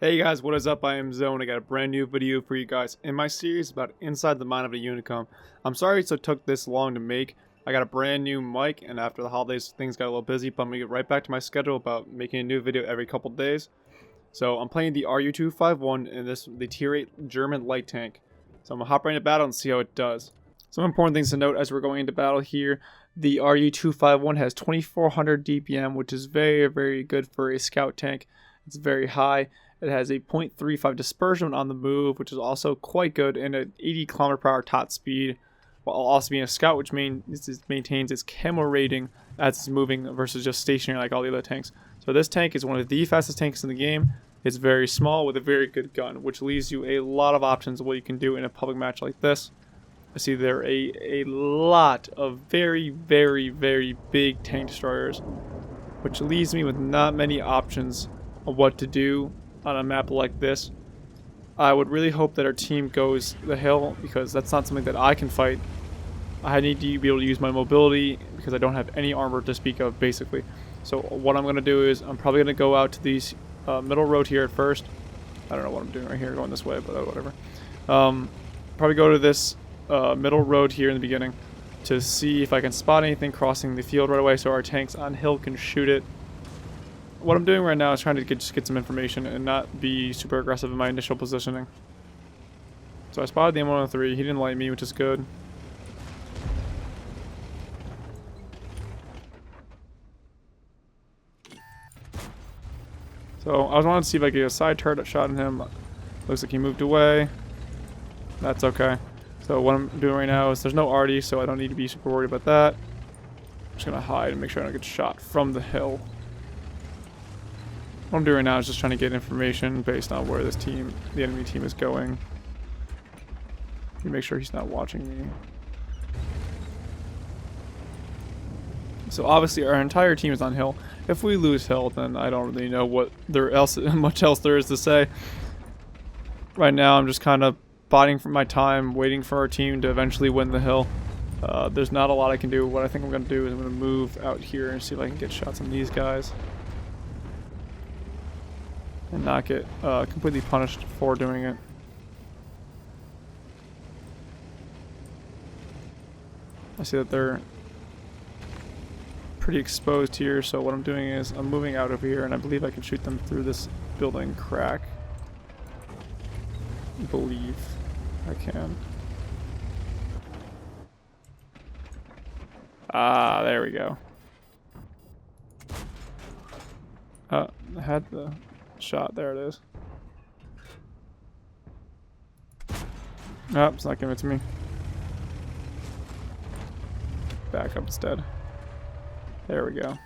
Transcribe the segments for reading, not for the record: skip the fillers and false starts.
Hey guys, what is up? I am Zone. I got a brand new video for you guys in my series about inside the mind of a Unicum. I'm sorry it took this long to make. I got a brand new mic, and after the holidays things got a little busy, but I'm gonna get right back to my schedule about making a new video every couple days. So I'm playing the RU-251 in the tier 8 German light tank. So I'm gonna hop right into battle and see how it does. Some important things to note as we're going into battle here. The RU-251 has 2400 DPM, which is very good for a scout tank. It's very high. It has a 0.35 dispersion on the move, which is also quite good, and an 80 km/h top speed, while also being a scout, which maintains its camo rating as it's moving versus just stationary like all the other tanks. So this tank is one of the fastest tanks in the game. It's very small with a very good gun, which leaves you a lot of options of what you can do in a public match like this. I see there are a lot of very big tank destroyers, which leaves me with not many options of what to do on a map like this. I would really hope that our team goes the hill, because that's not something that I can fight. I need to be able to use my mobility because I don't have any armor to speak of, basically. So what I'm going to do is I'm probably going to go out to these middle road here at first. I don't know what I'm doing right here, going this way, but whatever. Probably go to this middle road here in the beginning to see if I can spot anything crossing the field right away so our tanks on hill can shoot it. What I'm doing right now is trying to just get some information and not be super aggressive in my initial positioning. So I spotted the M103. He didn't light me, which is good. So I was wanting to see if I could get a side turret shot at him. Looks like he moved away. That's okay. So what I'm doing right now is there's no arty, so I don't need to be super worried about that. I'm just going to hide and make sure I don't get shot from the hill. What I'm doing right now is just trying to get information based on where the enemy team is going. Make sure he's not watching me. So obviously our entire team is on hill. If we lose hill, then I don't really know what much else there is to say. Right now I'm just kind of biding for my time, waiting for our team to eventually win the hill. There's not a lot I can do. What I think I'm going to do is I'm going to move out here and see if I can get shots on these guys. And not get completely punished for doing it. I see that they're pretty exposed here, so what I'm doing is I'm moving out over here, and I believe I can shoot them through this building crack. I believe I can. Ah, there we go. I had the shot. There it is. Nope, it's not giving it to me. Back up instead. There we go.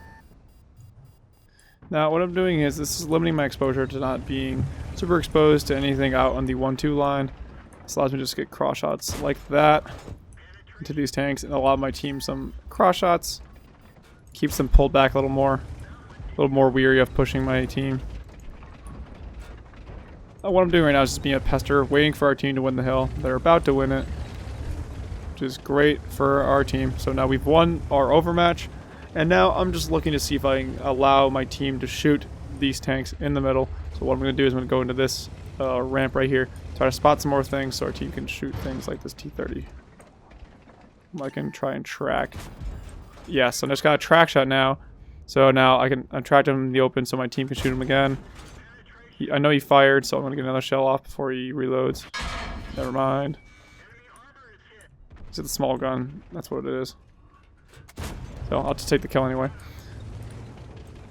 Now what I'm doing is this is limiting my exposure to not being super exposed to anything out on the 1-2 line. This allows me to just get cross shots like that into these tanks and allow my team some cross shots. Keeps them pulled back a little more weary of pushing my team. What I'm doing right now is just being a pester, waiting for our team to win the hill. They're about to win it, which is great for our team. So now we've won our overmatch, and now I'm just looking to see if I can allow my team to shoot these tanks in the middle. So what I'm going to do is I'm going to go into this ramp right here, try to spot some more things so our team can shoot things like this T-30. I can try and track. Yes, so I just got a track shot now. So now I can track him in the open so my team can shoot him again. I know he fired, so I'm going to get another shell off before he reloads. Never mind. It's a small gun. That's what it is. So I'll just take the kill anyway.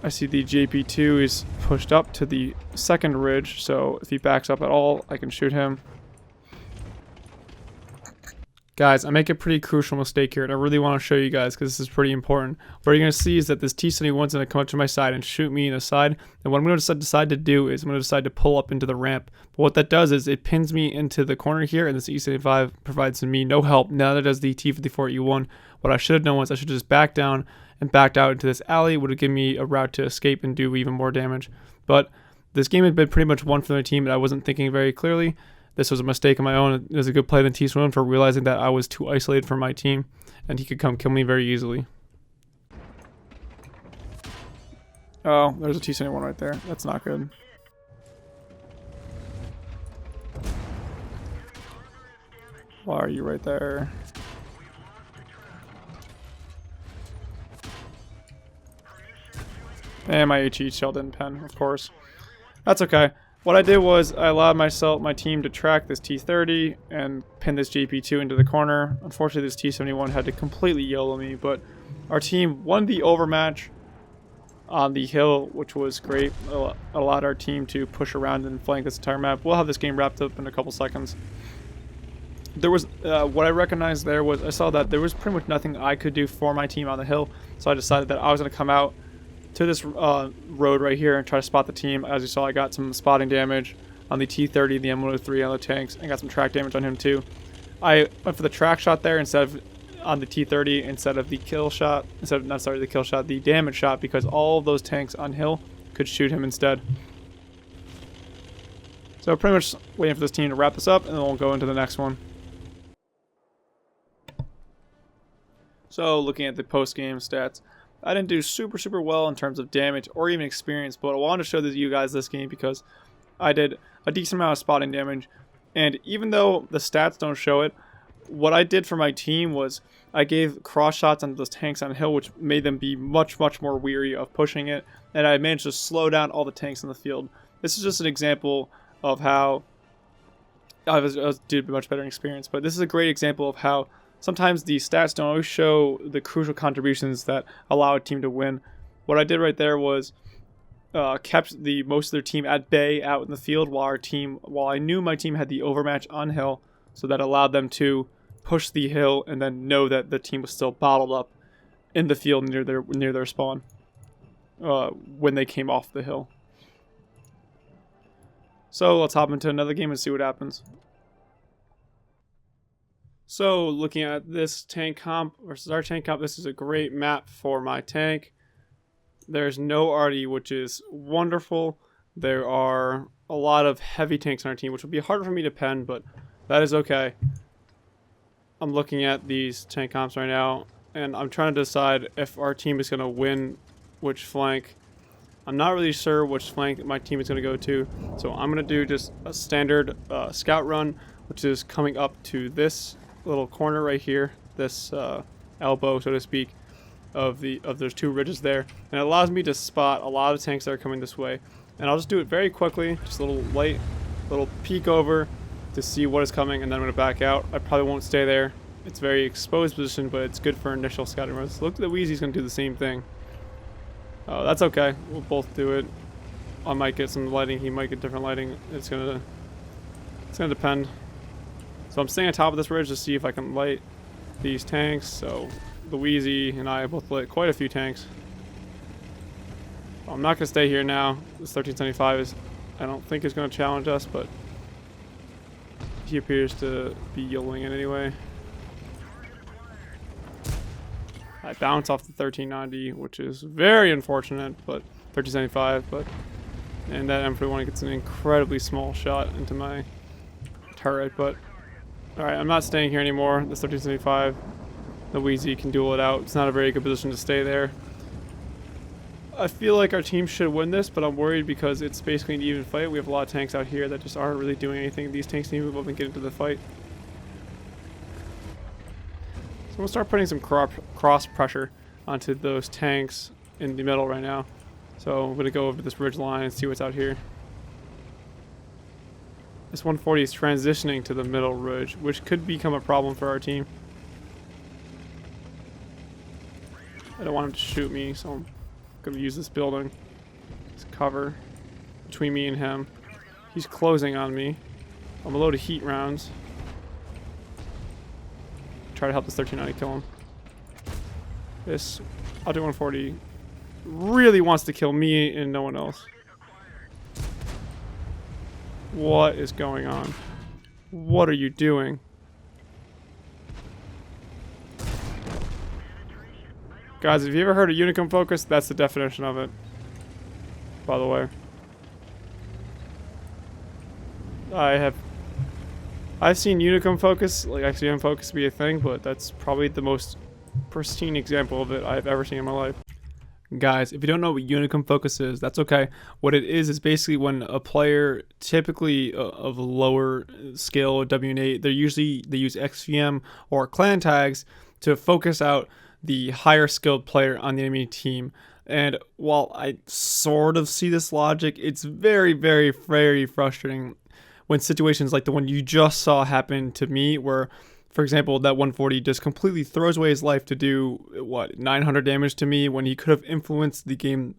I see the JP2 is pushed up to the second ridge, so if he backs up at all, I can shoot him. Guys, I make a pretty crucial mistake here, and I really want to show you guys because this is pretty important. What you're going to see is that this T-71 is going to come up to my side and shoot me in the side. And what I'm going to decide to do is I'm going to decide to pull up into the ramp. But what that does is it pins me into the corner here, and this E-75 provides me no help. Now that does the T-54E1. What I should have done was I should just back down and backed out into this alley. It would have given me a route to escape and do even more damage. But this game had been pretty much won for my team, and I wasn't thinking very clearly. This was a mistake of my own. It was a good play than T-Swim for realizing that I was too isolated from my team and he could come kill me very easily. Oh, there's a T-71 right there. That's not good. Why are you right there? And my HE shell didn't pen, of course. That's okay. What I did was I allowed my team to track this T30 and pin this JP2 into the corner. Unfortunately, this T71 had to completely YOLO me, but our team won the overmatch on the hill, which was great. It allowed our team to push around and flank this entire map. We'll have this game wrapped up in a couple seconds. There was what I recognized there was I saw that there was pretty much nothing I could do for my team on the hill, so I decided that I was going to come out to this road right here and try to spot the team. As you saw, I got some spotting damage on the T30, the M103 on the tanks, and got some track damage on him too. I went for the track shot there instead of on the T30 instead of the kill shot, the damage shot, because all of those tanks on hill could shoot him instead. So pretty much waiting for this team to wrap this up, and then we'll go into the next one. So looking at the post-game stats, I didn't do super well in terms of damage or even experience, but I wanted to show you guys this game because I did a decent amount of spotting damage, and even though the stats don't show it, what I did for my team was I gave cross shots on those tanks on hill, which made them be much more weary of pushing it, and I managed to slow down all the tanks in the field. This is just an example of how I did much better in experience, but this is a great example of how sometimes the stats don't always show the crucial contributions that allow a team to win. What I did right there was kept most of their team at bay out in the field while I knew my team had the overmatch on hill, so that allowed them to push the hill and then know that the team was still bottled up in the field near their spawn when they came off the hill. So let's hop into another game and see what happens. So looking at this tank comp versus our tank comp, this is a great map for my tank. There's no arty, which is wonderful. There are a lot of heavy tanks on our team, which will be hard for me to pen, but that is okay. I'm looking at these tank comps right now, and I'm trying to decide if our team is going to win which flank. I'm not really sure which flank my team is going to go to, so I'm going to do just a standard scout run, which is coming up to this little corner right here, this elbow, so to speak, of those two ridges there, and it allows me to spot a lot of tanks that are coming this way. And I'll just do it very quickly, just a little peek over to see what is coming, and then I'm going to back out. I probably won't stay there. It's very exposed position, but it's good for initial scouting runs. Look, the Wheezy's going to do the same thing. That's okay. We'll both do it. I might get some lighting. He might get different lighting. It's gonna depend. So I'm staying on top of this ridge to see if I can light these tanks. So the Wheezy and I both lit quite a few tanks. I'm not gonna stay here now. This 1375 I don't think is gonna challenge us, but he appears to be YOLOing it anyway. I bounce off the 1390, which is very unfortunate, but 1375, and that M41 gets an incredibly small shot into my turret, but alright, I'm not staying here anymore. This 1375, the Wheezy can duel it out. It's not a very good position to stay there. I feel like our team should win this, but I'm worried because it's basically an even fight. We have a lot of tanks out here that just aren't really doing anything. These tanks need to move up and get into the fight. So we'll start putting some cross pressure onto those tanks in the middle right now. So I'm going to go over this ridge line and see what's out here. This 140 is transitioning to the middle ridge, which could become a problem for our team. I don't want him to shoot me, so I'm going to use this building as cover between me and him. He's closing on me. I'm a load of heat rounds. Try to help this 1390 kill him. This Auto 140 really wants to kill me and no one else. What is going on? What are you doing? Guys, have you ever heard of Unicum focus? That's the definition of it, by the way. I've seen Unicum focus, like XVM focus be a thing, but that's probably the most pristine example of it I've ever seen in my life. Guys, if you don't know what Unicum focus is, that's okay. What it is basically when a player, typically of lower skill, WN8, they use XVM or clan tags to focus out the higher skilled player on the enemy team. And while I sort of see this logic, it's very, very, very frustrating when situations like the one you just saw happen to me, where, for example, that 140 just completely throws away his life to do, 900 damage to me, when he could have influenced the game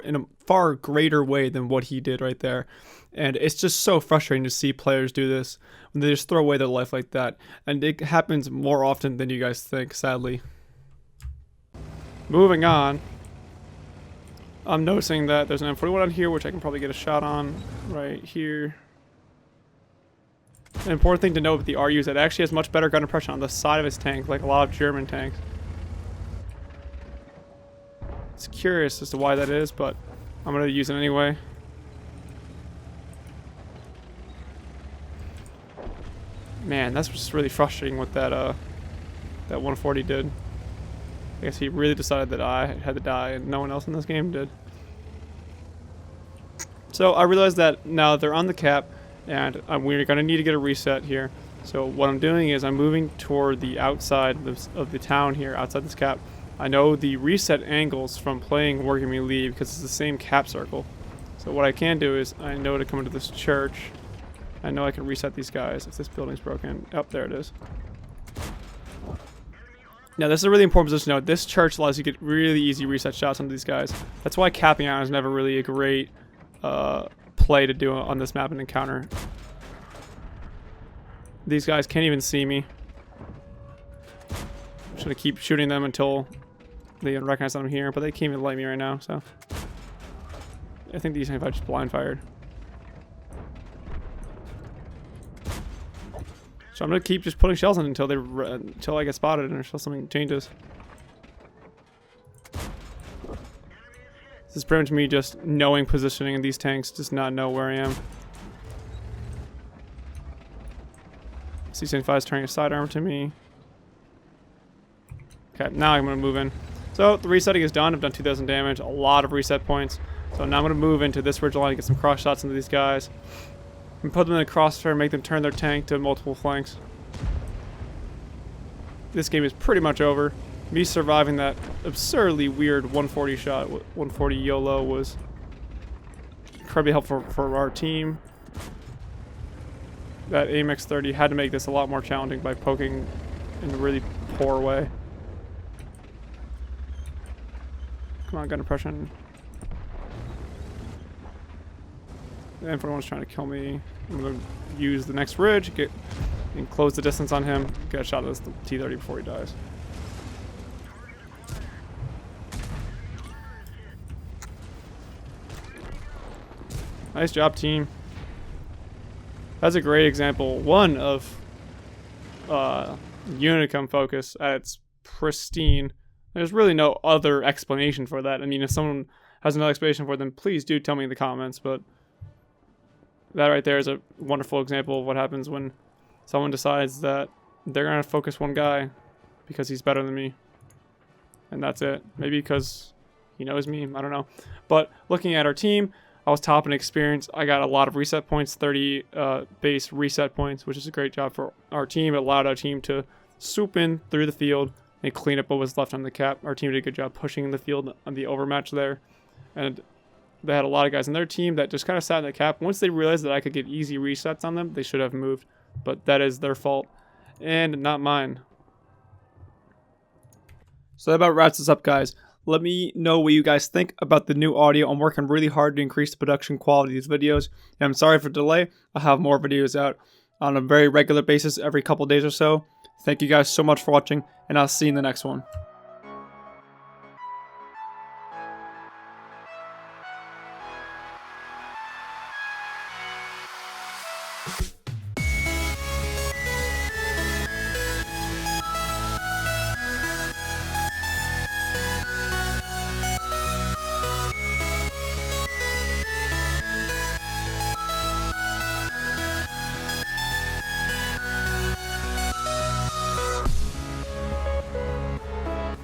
in a far greater way than what he did right there. And it's just so frustrating to see players do this, when they just throw away their life like that. And it happens more often than you guys think, sadly. Moving on. I'm noticing that there's an M41 on here, which I can probably get a shot on right here. An important thing to note with the RU is that it actually has much better gun impression on the side of his tank, like a lot of German tanks. It's curious as to why that is, but I'm going to use it anyway. Man, that's just really frustrating what that 140 did. I guess he really decided that I had to die and no one else in this game did. So I realized that now they're on the cap, and we're going to need to get a reset here. So what I'm doing is I'm moving toward the outside of the town here, outside this cap. I know the reset angles from playing Working Me Leave because it's the same cap circle. So what I can do is I know to come into this church. I know I can reset these guys if this building's broken. Oh, there it is. Now this is a really important position to note. This church allows you to get really easy reset shots on these guys. That's why capping out is never really a great play to do on this map and encounter. These guys can't even see me. I'm just gonna keep shooting them until they recognize that I'm here, but they can't even light me right now, so I think these I just blind fired. So I'm gonna keep just putting shells in until I get spotted and until something changes. This is pretty much me just knowing positioning in these tanks, just not know where I am. C-75 is turning a sidearm to me. Okay, now I'm gonna move in. So the resetting is done. I've done 2,000 damage, a lot of reset points. So now I'm gonna move into this ridge line and get some cross shots into these guys. And put them in a crossfire and make them turn their tank to multiple flanks. This game is pretty much over. Me surviving that absurdly weird 140 shot, 140 YOLO, was incredibly helpful for our team. That AMX 30 had to make this a lot more challenging by poking in a really poor way. Come on, gun impression. The M41's trying to kill me. I'm going to use the next ridge, and close the distance on him, get a shot at this T-30 before he dies. Nice job, team. That's a great example, one, of Unicum focus at its pristine. There's really no other explanation for that. I mean, if someone has another explanation for them, please do tell me in the comments, but that right there is a wonderful example of what happens when someone decides that they're going to focus one guy because he's better than me. And that's it. Maybe because he knows me, I don't know. But looking at our team, I was top in experience. I got a lot of reset points, 30 base reset points, which is a great job for our team. It allowed our team to swoop in through the field and clean up what was left on the cap. Our team did a good job pushing the field on the overmatch there. And they had a lot of guys in their team that just kind of sat in the cap. Once they realized that I could get easy resets on them, they should have moved. But that is their fault and not mine. So that about wraps us up, guys. Let me know what you guys think about the new audio. I'm working really hard to increase the production quality of these videos. And I'm sorry for the delay. I'll have more videos out on a very regular basis every couple days or so. Thank you guys so much for watching, and I'll see you in the next one.